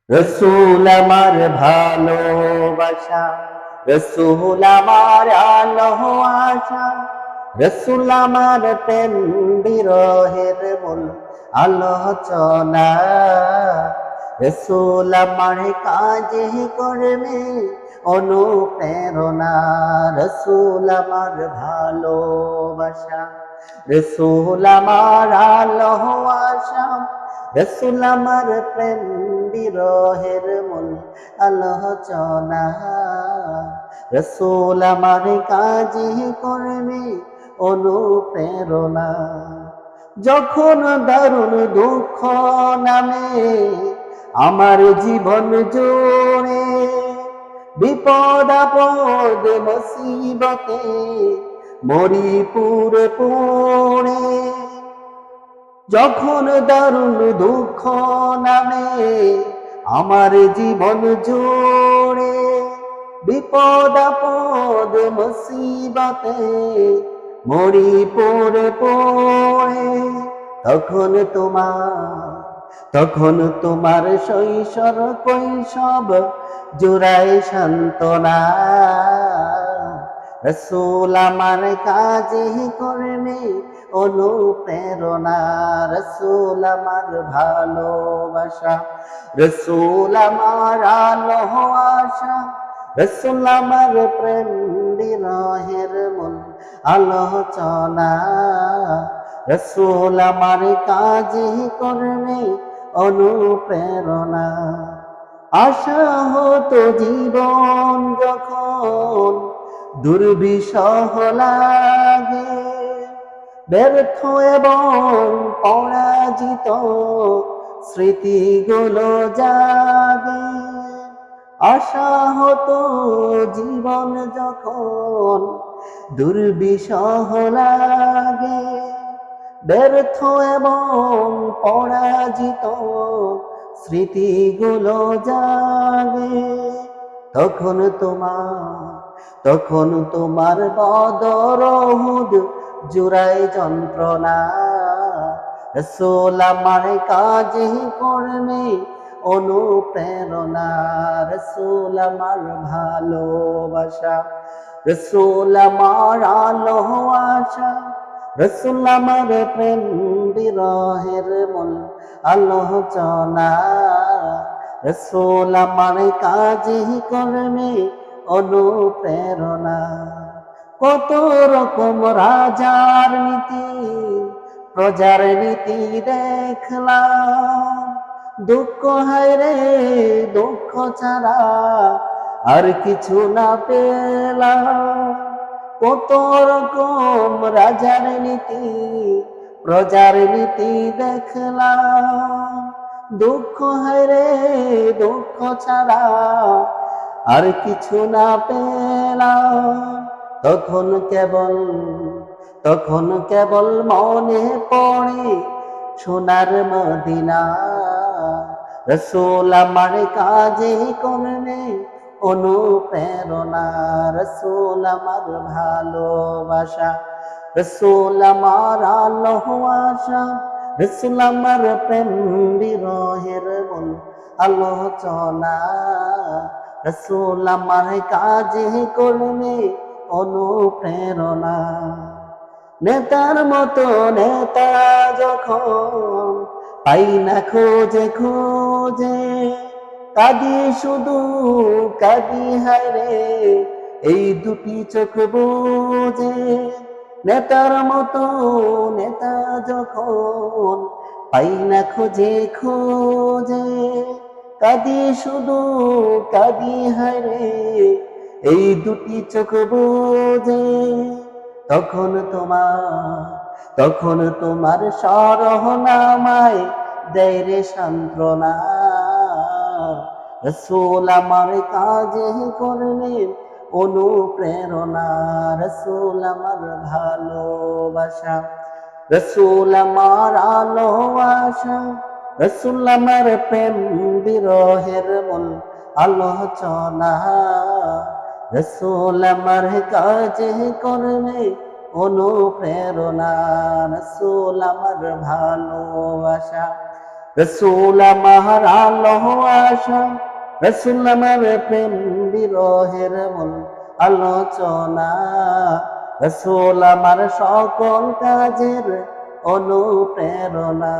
রসুল আমার ভালোবাসা, রসুল আমার আলো আশা, রসুল আমার প্রেম বিরহের মূল আলোচনা। রসুল আমার কাজে কর্মে অনুপ্রেরণা, রসুল আমার ভালোবাসা, রসুল আমার আলো আশা, রসুল আমার প্রেম বিরহের মূল আলোচনা। রসুল আমার কাজে কর্মে অনুপ্রেরণা। যখন দারুণ দুঃখ নামে আমার জীবন জুড়ে, বিপদ আপদ মুসিবতে মরি পুরে পুরে। যখন দারুণ দুঃখ নামে আমার জীবন জুড়ে, বিপদ আপদ মুসিবতে মরি পড়ে পড়ে। তখন তোমার শৈশব কৈশব জুড়াই সান্ত্বনা। রসুল আমার কাজে কর্মে অনুপ্রেরণা, রসুল আমার ভালোবাসা, রসুল আমার আলো আশা, রসুল আমার প্রেম বিরহের মূল আলোচনা। রসুল আমার কাজে কর্মে অনুপ্রেরণা। আশা হতো জীবন যখন দুর্বিষহ লাগে, ব্যর্থ এবং পরাজিত স্মৃতিগুলো জাগে। আশা হতো জীবন যখন দুর্বিষহ লাগে, ব্যর্থ এবং পরাজিত স্মৃতিগুলো জাগে। তখন তোমার বদর উহুদ জুড়াই যন্ত্রণা। রসুল আমার কাজে কর্মে অনুপ্রেরণা, রসুল আমার ভালোবাসা, রসুল আমার আলো আশা, রসুল আমার প্রেম বিরহের মূল আলোচনা। রসুল আমার কাজে কর্মে অনুপ্রেরণা। কত রকম রাজার নীতি প্রজার নীতি দেখলাম, দুঃখ হায় রে দুঃখ ছাড়া আর কিছু না পেলাম। কত রকম রাজার নীতি প্রজার নীতি দেখলাম, দুঃখ হায় রে দুঃখ ছাড়া আর কিছু না পেলাম। তখন কেবল মনে পড়ে সোনার মদিনা। রসুল আমার কাজে কর্মে অনুপ্রেরণা, রসুল আমার ভালোবাসা, রসুল আমার আলো আশা, রসুল আমার প্রেম বিরহের মূল আলোচনা। রসুল আমার কাজে কর্মে অনুপ্রেরণা। নেতার মতো নেতা যখন পাই না খোঁজে খোঁজে, কাঁদি শুধু কাঁদি হায় রে এই দুটি চোখ বুঝে। নেতার মতো নেতা যখন পাই না খোঁজে খোঁজে, কাঁদি শুধু কাঁদি হায় রে এই দুটি চোখ বুঝে। তখন তোমার সরহনামায় দেয় রে সান্ত্বনা। রসুল আমার কাজে করলে অনুপ্রেরণা, রসুল আমার ভালোবাসা, রসুল আমার আলো আশা, রসুল আমার প্রেম বিরহের মূল আলোচনা। রসুল আমার কাজে কর্মে অনুপ্রেরণা, রসুল আমার ভালোবাসা, রসুল আমার আলো আশা, রসুল আমার প্রেম বিরহের মূল আলোচনা, রসুল আমার সকল কাজের অনুপ্রেরণা।